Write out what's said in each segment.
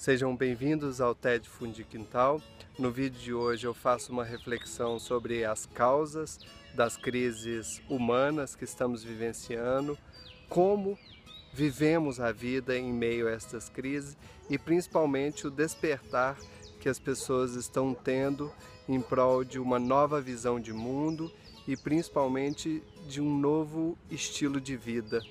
Sejam bem-vindos ao TED Fundo de Quintal. No vídeo de hoje eu faço uma reflexão sobre as causas das crises humanas que estamos vivenciando, como vivemos a vida em meio a estas crises e principalmente o despertar que as pessoas estão tendo em prol de uma nova visão de mundo e principalmente de um novo estilo de vida.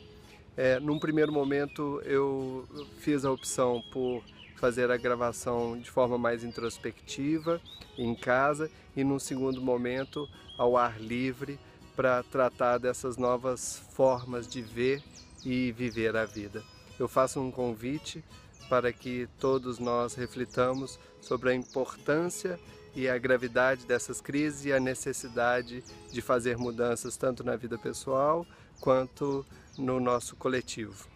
Num primeiro momento eu fiz a opção por fazer a gravação de forma mais introspectiva, em casa, e num segundo momento ao ar livre, para tratar dessas novas formas de ver e viver a vida. Eu faço um convite para que todos nós reflitamos sobre a importância e a gravidade dessas crises e a necessidade de fazer mudanças tanto na vida pessoal quanto no nosso coletivo.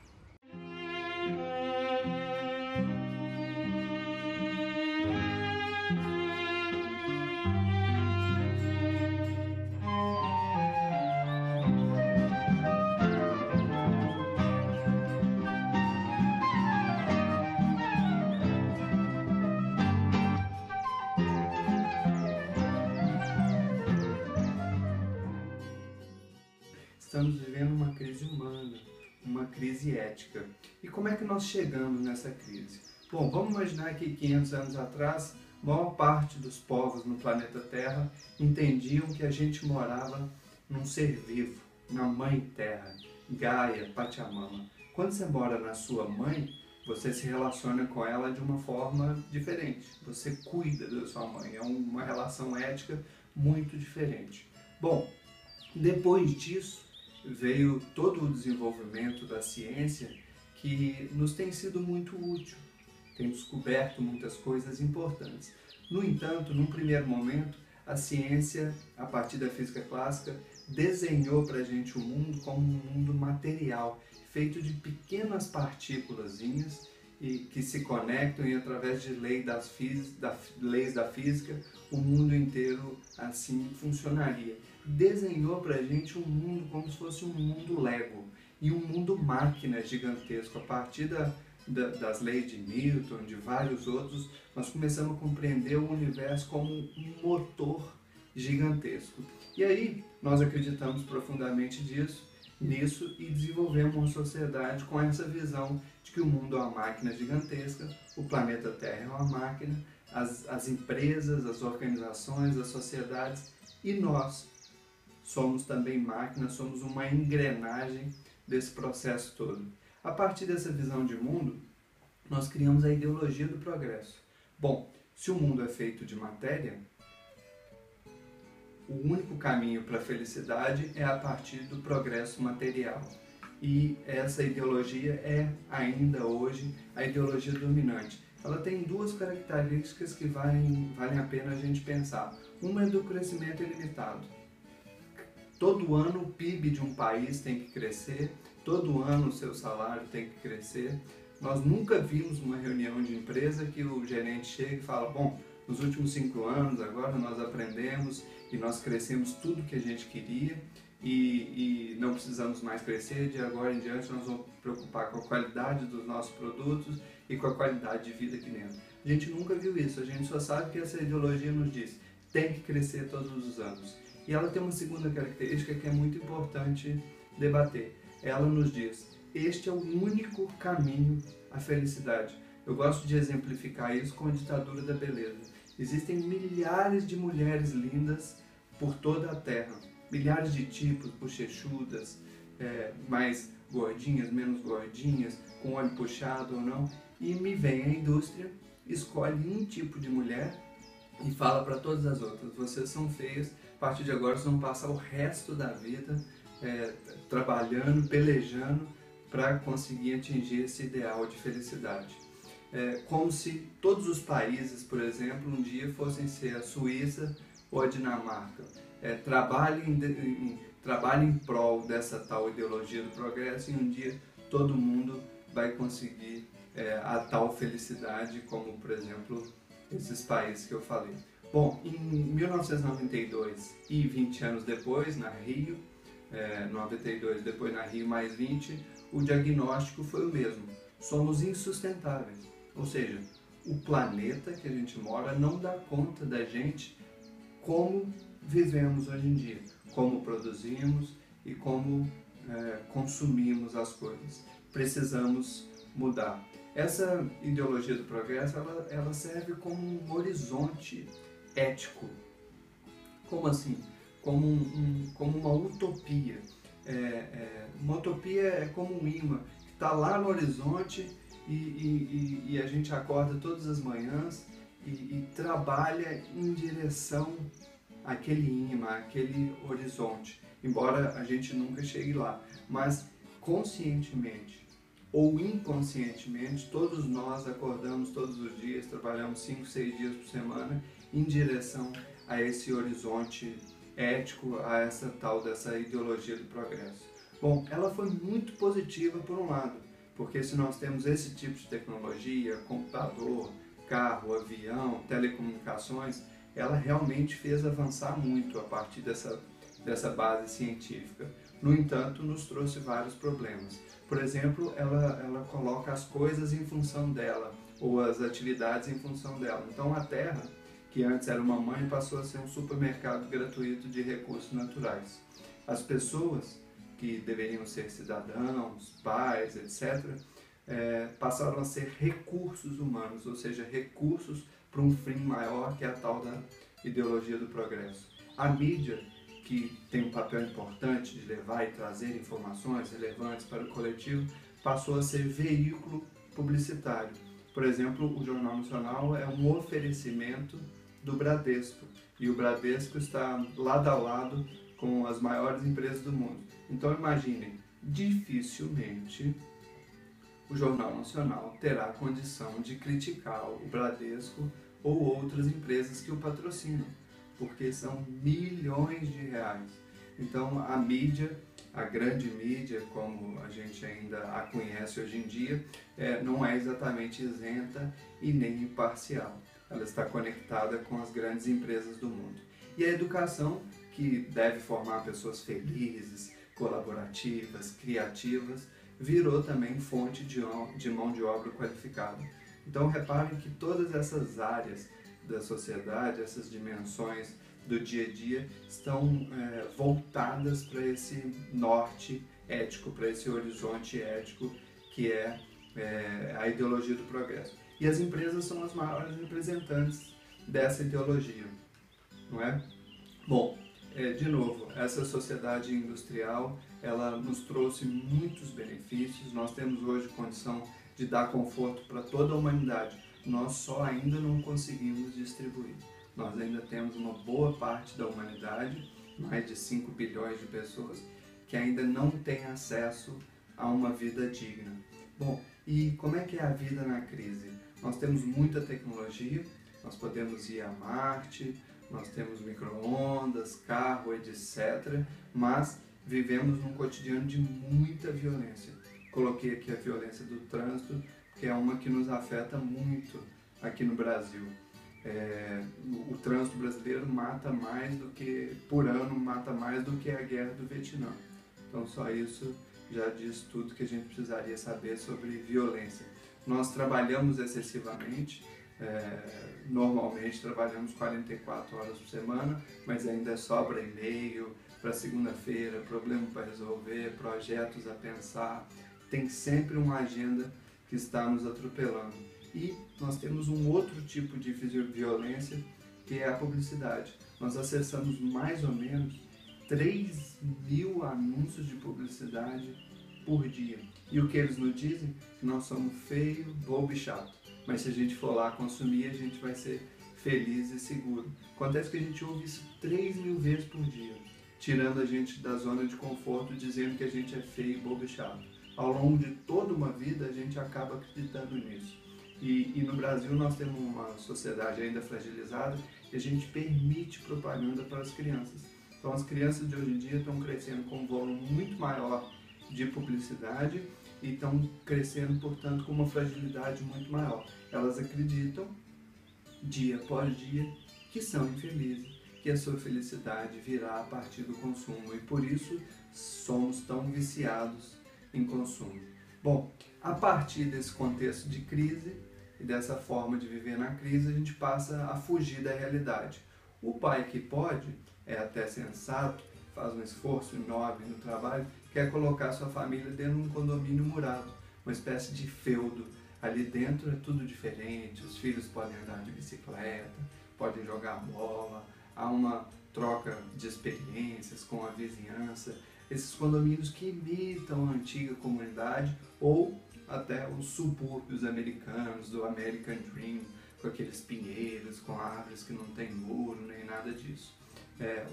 Estamos vivendo uma crise humana, uma crise ética. E como é que nós chegamos nessa crise? Bom, vamos imaginar que 500 anos atrás, a maior parte dos povos no planeta Terra entendiam que a gente morava num ser vivo, na Mãe Terra, Gaia, Pachamama. Quando você mora na sua mãe, você se relaciona com ela de uma forma diferente. Você cuida da sua mãe, é uma relação ética muito diferente. Bom, depois disso, veio todo o desenvolvimento da ciência que nos tem sido muito útil, tem descoberto muitas coisas importantes. No entanto, num primeiro momento, a ciência, a partir da física clássica, desenhou para a gente o mundo como um mundo material, feito de pequenas partículazinhas e que se conectam e através de leis da física, o mundo inteiro assim funcionaria. Desenhou para a gente um mundo como se fosse um mundo Lego e um mundo máquina gigantesco. A partir das leis de Newton, de vários outros, nós começamos a compreender o universo como um motor gigantesco. E aí nós acreditamos profundamente nisso e desenvolvemos uma sociedade com essa visão de que o mundo é uma máquina gigantesca, o planeta Terra é uma máquina, as empresas, as organizações, as sociedades e nós somos também máquinas, somos uma engrenagem desse processo todo. A partir dessa visão de mundo, nós criamos a ideologia do progresso. Bom, se o mundo é feito de matéria, o único caminho para a felicidade é a partir do progresso material. E essa ideologia é, ainda hoje, a ideologia dominante. Ela tem duas características que valem a pena a gente pensar. Uma é do crescimento ilimitado. Todo ano o PIB de um país tem que crescer, todo ano o seu salário tem que crescer. Nós nunca vimos uma reunião de empresa que o gerente chega e fala, bom, nos últimos 5 anos agora nós aprendemos e nós crescemos tudo que a gente queria e não precisamos mais crescer, de agora em diante nós vamos preocupar com a qualidade dos nossos produtos e com a qualidade de vida aqui dentro. A gente nunca viu isso, a gente só sabe que essa ideologia nos diz, tem que crescer todos os anos. E ela tem uma segunda característica que é muito importante debater. Ela nos diz, este é o único caminho à felicidade. Eu gosto de exemplificar isso com a ditadura da beleza. Existem milhares de mulheres lindas por toda a Terra. Milhares de tipos, bochechudas, mais gordinhas, menos gordinhas, com olho puxado ou não. E me vem a indústria, escolhe um tipo de mulher e fala para todas as outras, vocês são feias, a partir de agora vocês vão passar o resto da vida trabalhando, pelejando para conseguir atingir esse ideal de felicidade. Como se todos os países, por exemplo, um dia fossem ser a Suíça ou a Dinamarca. Trabalhem em prol dessa tal ideologia do progresso e um dia todo mundo vai conseguir a tal felicidade, como por exemplo esses países que eu falei. Bom, em 1992 e 20 anos depois, na Rio, 92, depois na Rio mais 20, o diagnóstico foi o mesmo. Somos insustentáveis. Ou seja, o planeta que a gente mora não dá conta da gente como vivemos hoje em dia, como produzimos e como consumimos as coisas. Precisamos mudar. Essa ideologia do progresso, ela serve como um horizonte ético. Como assim? Como uma utopia. Uma utopia é como um imã que está lá no horizonte e a gente acorda todas as manhãs e trabalha em direção àquele imã, àquele horizonte, embora a gente nunca chegue lá. Mas conscientemente ou inconscientemente, todos nós acordamos todos os dias, trabalhamos 5, 6 dias por semana em direção a esse horizonte ético, a essa tal dessa ideologia do progresso. Bom, ela foi muito positiva por um lado, porque se nós temos esse tipo de tecnologia, computador, carro, avião, telecomunicações, ela realmente fez avançar muito a partir dessa base científica. No entanto, nos trouxe vários problemas. Por exemplo, ela coloca as coisas em função dela, ou as atividades em função dela. Então a Terra, que antes era uma mãe, passou a ser um supermercado gratuito de recursos naturais. As pessoas, que deveriam ser cidadãos, pais, etc., passaram a ser recursos humanos, ou seja, recursos para um fim maior, que é a tal da ideologia do progresso. A mídia, que tem um papel importante de levar e trazer informações relevantes para o coletivo, passou a ser veículo publicitário. Por exemplo, o Jornal Nacional é um oferecimento do Bradesco, e o Bradesco está lado a lado com as maiores empresas do mundo. Então imaginem, dificilmente o Jornal Nacional terá condição de criticar o Bradesco ou outras empresas que o patrocinam, porque são milhões de reais. Então a mídia, a grande mídia, como a gente ainda a conhece hoje em dia, não é exatamente isenta e nem imparcial. Ela está conectada com as grandes empresas do mundo. E a educação, que deve formar pessoas felizes, colaborativas, criativas, virou também fonte de mão de obra qualificada. Então reparem que todas essas áreas da sociedade, essas dimensões do dia a dia, estão voltadas para esse norte ético, para esse horizonte ético que é a ideologia do progresso. E as empresas são as maiores representantes dessa ideologia, não é? Bom, de novo, essa sociedade industrial, ela nos trouxe muitos benefícios. Nós temos hoje condição de dar conforto para toda a humanidade. Nós só ainda não conseguimos distribuir. Nós ainda temos uma boa parte da humanidade, mais de 5 bilhões de pessoas, que ainda não tem acesso a uma vida digna. Bom, e como é que é a vida na crise? Nós temos muita tecnologia, nós podemos ir a Marte, nós temos micro-ondas, carro, etc. Mas vivemos num cotidiano de muita violência. Coloquei aqui a violência do trânsito, que é uma que nos afeta muito aqui no Brasil. O trânsito brasileiro mata mais do que, por ano, mata mais do que a guerra do Vietnã. Então só isso já diz tudo que a gente precisaria saber sobre violência. Nós trabalhamos excessivamente, normalmente trabalhamos 44 horas por semana, mas ainda sobra e-mail para segunda-feira, problema para resolver, projetos a pensar, tem sempre uma agenda que está nos atropelando. E nós temos um outro tipo de violência, que é a publicidade. Nós acessamos mais ou menos 3.000 anúncios de publicidade por dia. E o que eles nos dizem? Que nós somos feio, bobo e chato. Mas se a gente for lá consumir, a gente vai ser feliz e seguro. Acontece que a gente ouve isso 3.000 vezes por dia, tirando a gente da zona de conforto, dizendo que a gente é feio, bobo e chato. Ao longo de toda uma vida, a gente acaba acreditando nisso. E no Brasil nós temos uma sociedade ainda fragilizada e a gente permite propaganda para as crianças. Então as crianças de hoje em dia estão crescendo com um volume muito maior de publicidade e estão crescendo, portanto, com uma fragilidade muito maior. Elas acreditam, dia após dia, que são infelizes, que a sua felicidade virá a partir do consumo e por isso somos tão viciados em consumo. Bom, a partir desse contexto de crise, e dessa forma de viver na crise a gente passa a fugir da realidade. O pai que pode, é até sensato, faz um esforço enorme no trabalho, quer colocar sua família dentro de um condomínio murado, uma espécie de feudo. Ali dentro é tudo diferente, os filhos podem andar de bicicleta, podem jogar bola, há uma troca de experiências com a vizinhança, esses condomínios que imitam a antiga comunidade ou até os subúrbios americanos, do American Dream, com aqueles pinheiros, com árvores que não tem muro, nem nada disso.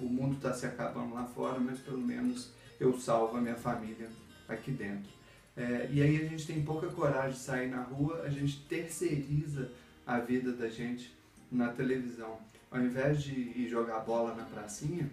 O mundo está se acabando lá fora, mas pelo menos eu salvo a minha família aqui dentro. E aí a gente tem pouca coragem de sair na rua, a gente terceiriza a vida da gente na televisão. Ao invés de ir jogar bola na pracinha,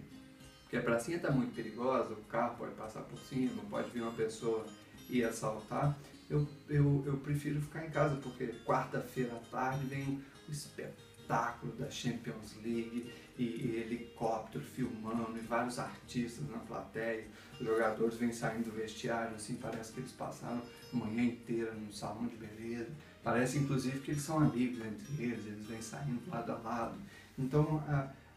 porque a pracinha está muito perigosa, o carro pode passar por cima, pode vir uma pessoa e assaltar, eu prefiro ficar em casa, porque quarta-feira à tarde vem o espetáculo da Champions League e helicóptero filmando e vários artistas na plateia, os jogadores vêm saindo do vestiário, assim, parece que eles passaram a manhã inteira no salão de beleza, parece inclusive que eles são amigos entre eles vêm saindo lado a lado. Então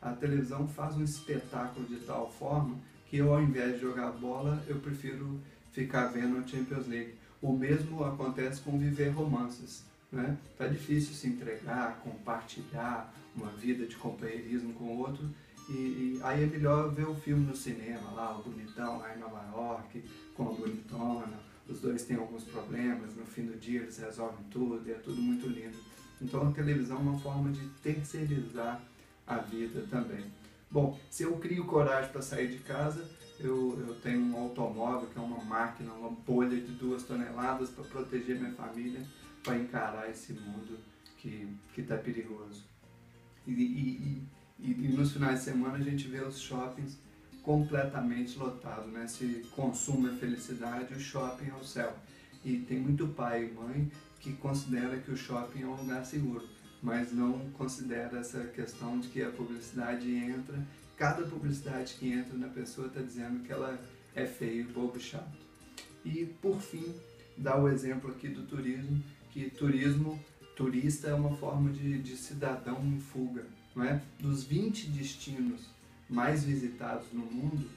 a televisão faz um espetáculo de tal forma que eu, ao invés de jogar bola, eu prefiro ficar vendo a Champions League. O mesmo acontece com viver romances, né? Tá difícil se entregar, compartilhar uma vida de companheirismo com o outro e aí é melhor ver o filme no cinema, lá o bonitão lá em Nova York, com a bonitona, os dois têm alguns problemas, no fim do dia eles resolvem tudo e é tudo muito lindo. Então a televisão é uma forma de terceirizar a vida também. Bom, se eu crio coragem para sair de casa, eu tenho um automóvel que é uma máquina, uma bolha de 2 toneladas para proteger minha família, para encarar esse mundo que está perigoso. E nos finais de semana a gente vê os shoppings completamente lotados, né? Se consumo é felicidade, o shopping é o céu. E tem muito pai e mãe que considera que o shopping é um lugar seguro, mas não considera essa questão de que a publicidade entra, cada publicidade que entra na pessoa está dizendo que ela é feio, bobo, chato. E por fim, dá o exemplo aqui do turismo, que turista é uma forma de cidadão em fuga, não é? Dos 20 destinos mais visitados no mundo,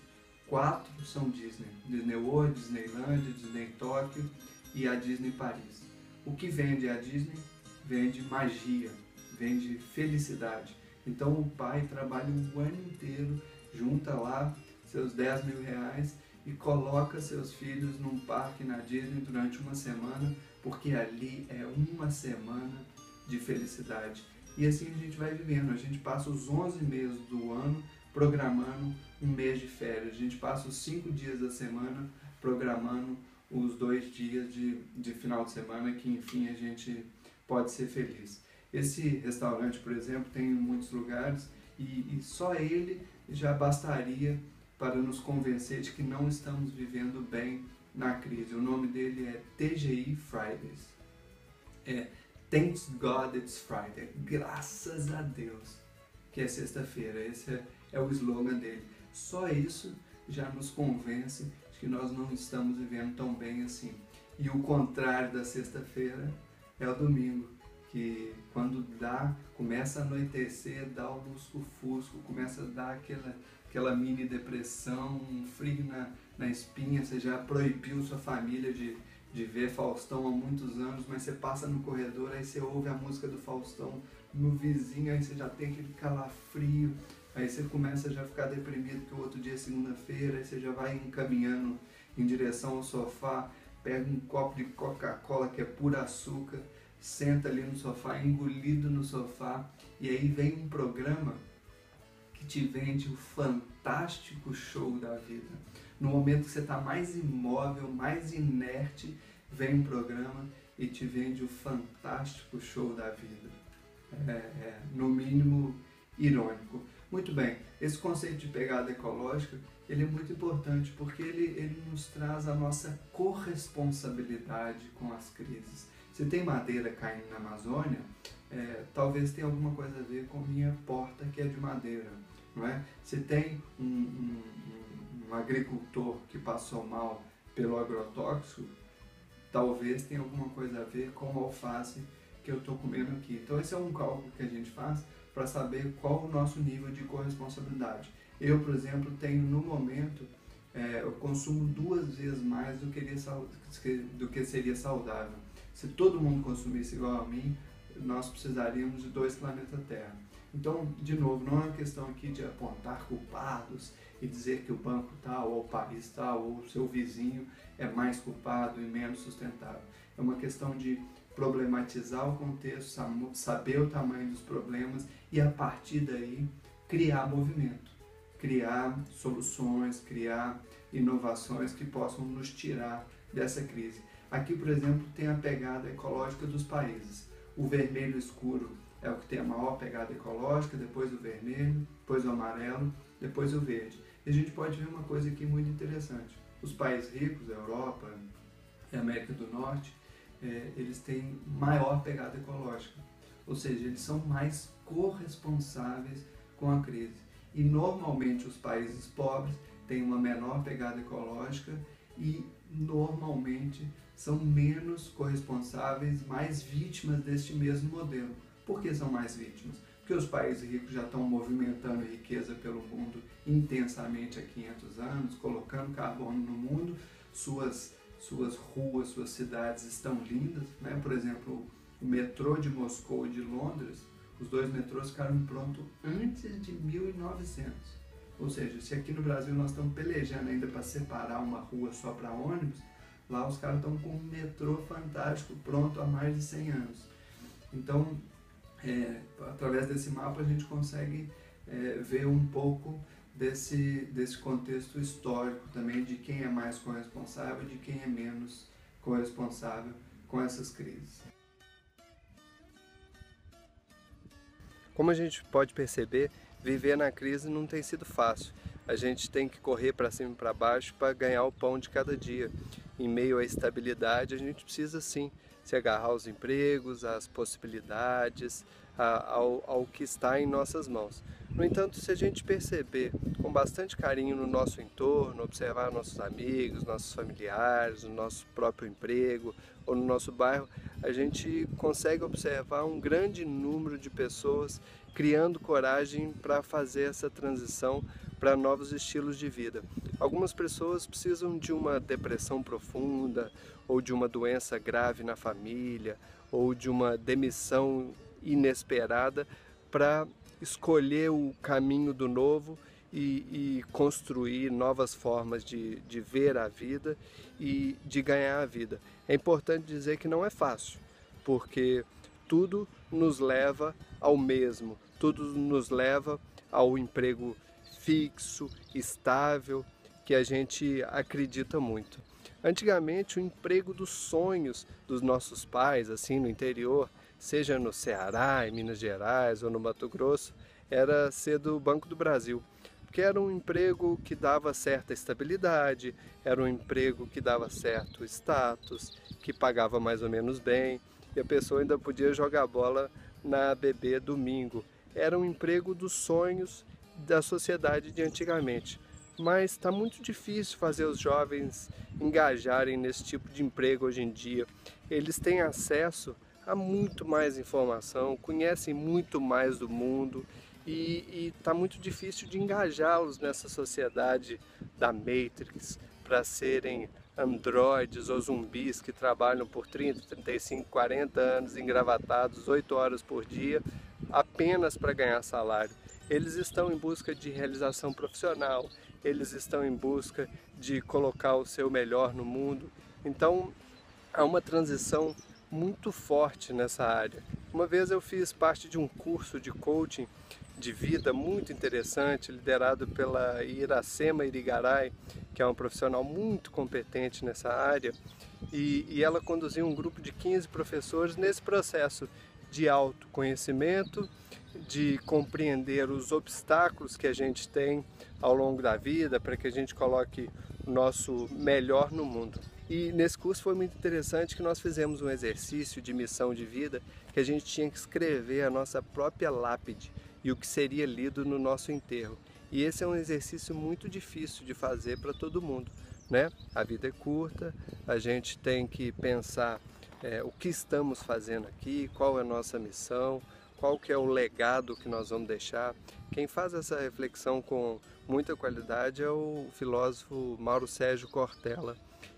4 são Disney. Disney World, Disneylandia, Disney Tóquio e a Disney Paris. O que vende a Disney? Vende magia, vende felicidade. Então o pai trabalha o ano inteiro, junta lá seus 10 mil reais e coloca seus filhos num parque na Disney durante uma semana, porque ali é uma semana de felicidade. E assim a gente vai vivendo, a gente passa os 11 meses do ano programando um mês de férias, a gente passa os 5 dias da semana programando os 2 dias de final de semana que enfim a gente pode ser feliz. Esse restaurante, por exemplo, tem em muitos lugares e só ele já bastaria para nos convencer de que não estamos vivendo bem na crise. O nome dele é TGI Fridays. Thank God It's Friday. Graças a Deus que é sexta-feira. Esse é o slogan dele. Só isso já nos convence de que nós não estamos vivendo tão bem assim. E o contrário da sexta-feira é o domingo, que quando começa a anoitecer, dá o lusco-fusco, começa a dar aquela mini depressão, um frio na espinha, você já proibiu sua família de ver Faustão há muitos anos, mas você passa no corredor, aí você ouve a música do Faustão no vizinho, aí você já tem aquele calafrio, aí você começa já a ficar deprimido porque o outro dia é segunda-feira, aí você já vai encaminhando em direção ao sofá, pega um copo de Coca-Cola que é puro açúcar, senta ali no sofá, engolido no sofá, e aí vem um programa que te vende o fantástico show da vida. No momento que você está mais imóvel, mais inerte, vem um programa e te vende o fantástico show da vida. No mínimo irônico. Muito bem, esse conceito de pegada ecológica ele é muito importante porque ele nos traz a nossa corresponsabilidade com as crises. Se tem madeira caindo na Amazônia, talvez tenha alguma coisa a ver com minha porta que é de madeira, não é? Se tem um agricultor que passou mal pelo agrotóxico, talvez tenha alguma coisa a ver com o alface que eu estou comendo aqui. Então esse é um cálculo que a gente faz para saber qual o nosso nível de corresponsabilidade. Eu, por exemplo, tenho no momento, eu consumo 2 vezes mais do que seria saudável. Se todo mundo consumisse igual a mim, nós precisaríamos de 2 planetas Terra. Então, de novo, não é uma questão aqui de apontar culpados e dizer que o banco tal, ou o país tal, ou o seu vizinho é mais culpado e menos sustentável. É uma questão de problematizar o contexto, saber o tamanho dos problemas e, a partir daí, criar movimento, criar soluções, criar inovações que possam nos tirar dessa crise. Aqui, por exemplo, tem a pegada ecológica dos países. O vermelho escuro é o que tem a maior pegada ecológica, depois o vermelho, depois o amarelo, depois o verde. E a gente pode ver uma coisa aqui muito interessante. Os países ricos, a Europa e a América do Norte, eles têm maior pegada ecológica, ou seja, eles são mais corresponsáveis com a crise. E normalmente os países pobres têm uma menor pegada ecológica e normalmente são menos corresponsáveis, mais vítimas deste mesmo modelo. Por que são mais vítimas? Porque os países ricos já estão movimentando riqueza pelo mundo intensamente há 500 anos, colocando carbono no mundo, suas ruas, suas cidades estão lindas, né? Por exemplo, o metrô de Moscou e de Londres, os 2 metrôs ficaram prontos antes de 1900. Ou seja, se aqui no Brasil nós estamos pelejando ainda para separar uma rua só para ônibus, lá os caras estão com um metrô fantástico pronto há mais de 100 anos. Então, através desse mapa a gente consegue ver um pouco desse contexto histórico também, de quem é mais corresponsável e de quem é menos corresponsável com essas crises. Como a gente pode perceber, viver na crise não tem sido fácil. A gente tem que correr para cima e para baixo para ganhar o pão de cada dia. Em meio à estabilidade, a gente precisa sim se agarrar aos empregos, às possibilidades, ao que está em nossas mãos. No entanto, se a gente perceber com bastante carinho no nosso entorno, observar nossos amigos, nossos familiares, o nosso próprio emprego ou no nosso bairro, a gente consegue observar um grande número de pessoas criando coragem para fazer essa transição para novos estilos de vida. Algumas pessoas precisam de uma depressão profunda, ou de uma doença grave na família, ou de uma demissão inesperada para escolher o caminho do novo e construir novas formas de ver a vida e de ganhar a vida. É importante dizer que não é fácil, porque tudo nos leva ao mesmo, tudo nos leva ao emprego fixo, estável, que a gente acredita muito. Antigamente, o emprego dos sonhos dos nossos pais, assim no interior, seja no Ceará, em Minas Gerais ou no Mato Grosso, era ser do Banco do Brasil, porque era um emprego que dava certa estabilidade, era um emprego que dava certo status, que pagava mais ou menos bem, e a pessoa ainda podia jogar bola na ABB domingo. Era um emprego dos sonhos da sociedade de antigamente. Mas está muito difícil fazer os jovens engajarem nesse tipo de emprego hoje em dia. Eles têm acesso a muito mais informação, conhecem muito mais do mundo e está muito difícil de engajá-los nessa sociedade da Matrix para serem androides ou zumbis que trabalham por 30, 35, 40 anos engravatados, 8 horas por dia, apenas para ganhar salário. Eles estão em busca de realização profissional, eles estão em busca de colocar o seu melhor no mundo. Então, há uma transição muito forte nessa área. Uma vez eu fiz parte de um curso de coaching de vida muito interessante, liderado pela Iracema Irigaray, que é uma profissional muito competente nessa área, e ela conduziu um grupo de 15 professores nesse processo de autoconhecimento, de compreender os obstáculos que a gente tem ao longo da vida para que a gente coloque o nosso melhor no mundo. E nesse curso foi muito interessante que nós fizemos um exercício de missão de vida que a gente tinha que escrever a nossa própria lápide e o que seria lido no nosso enterro. E esse é um exercício muito difícil de fazer para todo mundo, né? A vida é curta, a gente tem que pensar o que estamos fazendo aqui, qual é a nossa missão, qual que é o legado que nós vamos deixar. Quem faz essa reflexão com muita qualidade é o filósofo Mauro Sérgio Cortella,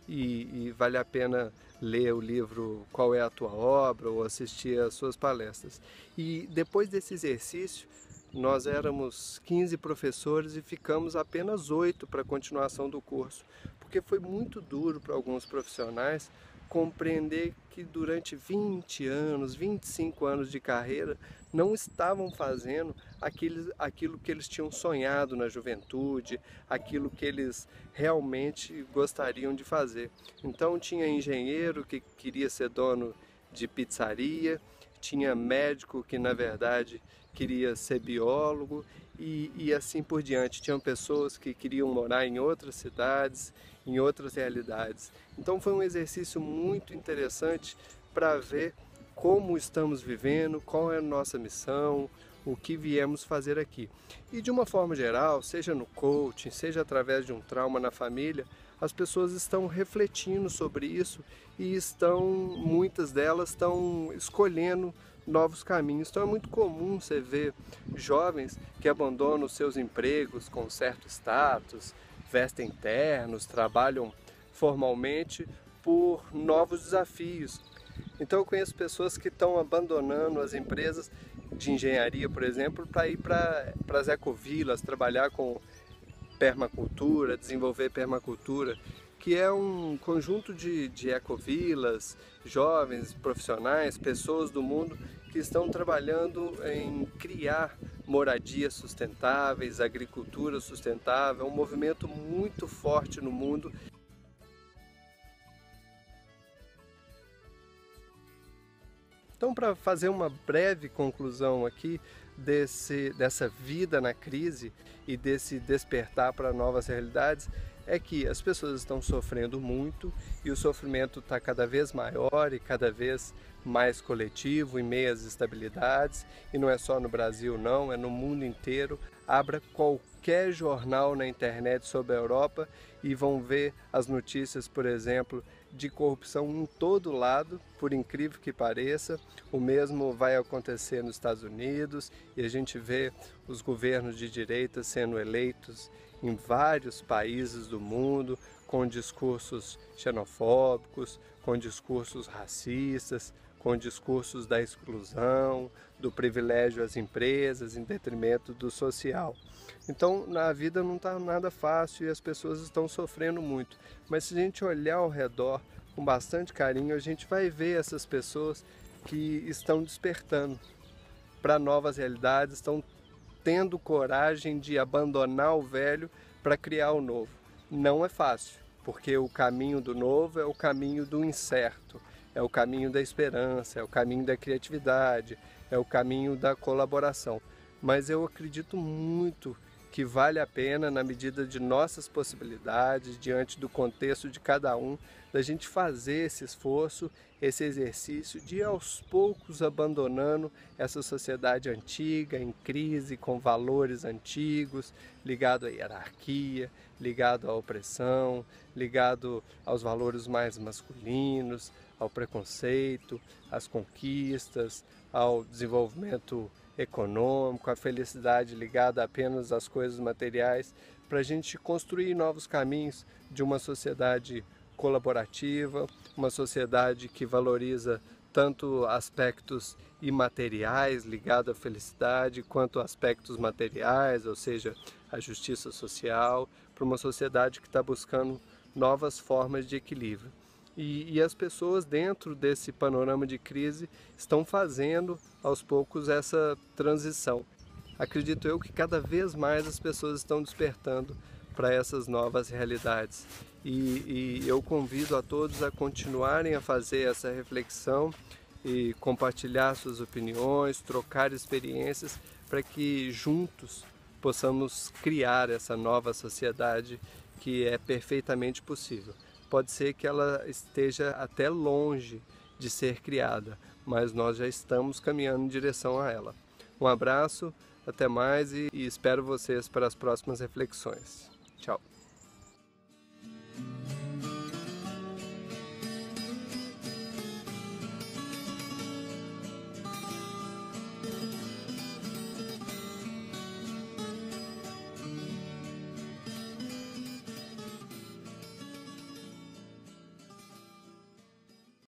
e vale a pena ler o livro Qual é a Tua Obra ou assistir às suas palestras. E depois desse exercício, nós éramos 15 professores e ficamos apenas 8 para a continuação do curso, porque foi muito duro para alguns profissionais compreender que durante 20 anos, 25 anos de carreira, não estavam fazendo aquilo que eles tinham sonhado na juventude, aquilo que eles realmente gostariam de fazer. Então tinha engenheiro que queria ser dono de pizzaria, tinha médico que na verdade queria ser biólogo e assim por diante. Tinham pessoas que queriam morar em outras cidades, em outras realidades. Então foi um exercício muito interessante para ver como estamos vivendo, qual é a nossa missão, o que viemos fazer aqui. E de uma forma geral, seja no coaching, seja através de um trauma na família, as pessoas estão refletindo sobre isso e muitas delas estão escolhendo novos caminhos. Então é muito comum você ver jovens que abandonam os seus empregos com certo status, vestem ternos, trabalham formalmente por novos desafios. Então eu conheço pessoas que estão abandonando as empresas de engenharia, por exemplo, para ir para as ecovilas, trabalhar com permacultura, desenvolver permacultura, que é um conjunto de ecovilas, jovens, profissionais, pessoas do mundo que estão trabalhando em criar moradias sustentáveis, agricultura sustentável, um movimento muito forte no mundo. Então, para fazer uma breve conclusão aqui dessa vida na crise e desse despertar para novas realidades, é que as pessoas estão sofrendo muito e o sofrimento está cada vez maior e cada vez mais coletivo em meio às instabilidades, e não é só no Brasil não, é no mundo inteiro. Abra qualquer jornal na internet sobre a Europa e vão ver as notícias, por exemplo, de corrupção em todo lado, por incrível que pareça. O mesmo vai acontecer nos Estados Unidos e a gente vê os governos de direita sendo eleitos em vários países do mundo com discursos xenofóbicos, com discursos racistas, com discursos da exclusão, do privilégio às empresas em detrimento do social. Então, na vida não está nada fácil e as pessoas estão sofrendo muito. Mas se a gente olhar ao redor com bastante carinho, a gente vai ver essas pessoas que estão despertando para novas realidades, estão tendo coragem de abandonar o velho para criar o novo. Não é fácil, porque o caminho do novo é o caminho do incerto, é o caminho da esperança, é o caminho da criatividade, é o caminho da colaboração. Mas eu acredito muito que vale a pena, na medida de nossas possibilidades, diante do contexto de cada um, da gente fazer esse esforço, esse exercício de aos poucos abandonando essa sociedade antiga, em crise, com valores antigos, ligado à hierarquia, ligado à opressão, ligado aos valores mais masculinos, ao preconceito, às conquistas, ao desenvolvimento econômico, à felicidade ligada apenas às coisas materiais, para a gente construir novos caminhos de uma sociedade colaborativa, uma sociedade que valoriza tanto aspectos imateriais ligados à felicidade, quanto aspectos materiais, ou seja, a justiça social, para uma sociedade que está buscando novas formas de equilíbrio. E as pessoas dentro desse panorama de crise estão fazendo aos poucos essa transição. Acredito eu que cada vez mais as pessoas estão despertando para essas novas realidades. E eu convido a todos a continuarem a fazer essa reflexão e compartilhar suas opiniões, trocar experiências, para que juntos possamos criar essa nova sociedade que é perfeitamente possível. Pode ser que ela esteja até longe de ser criada, mas nós já estamos caminhando em direção a ela. Um abraço, até mais e espero vocês para as próximas reflexões. Tchau!